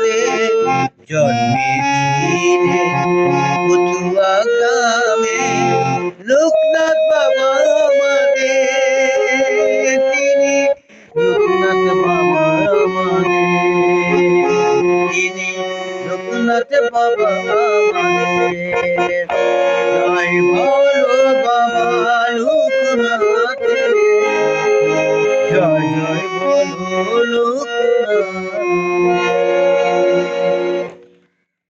করে জন্মেছিলে কচুয়া গ্রামে লোকনাথ বাবা আমাদের, তিনি লোকনাথ বাবা আমাদের, তিনি লোকনাথ বাবা আমাদের। জয় বলো বাবা লোকনাথ রে, জয় জয় বলো লোকনাথ।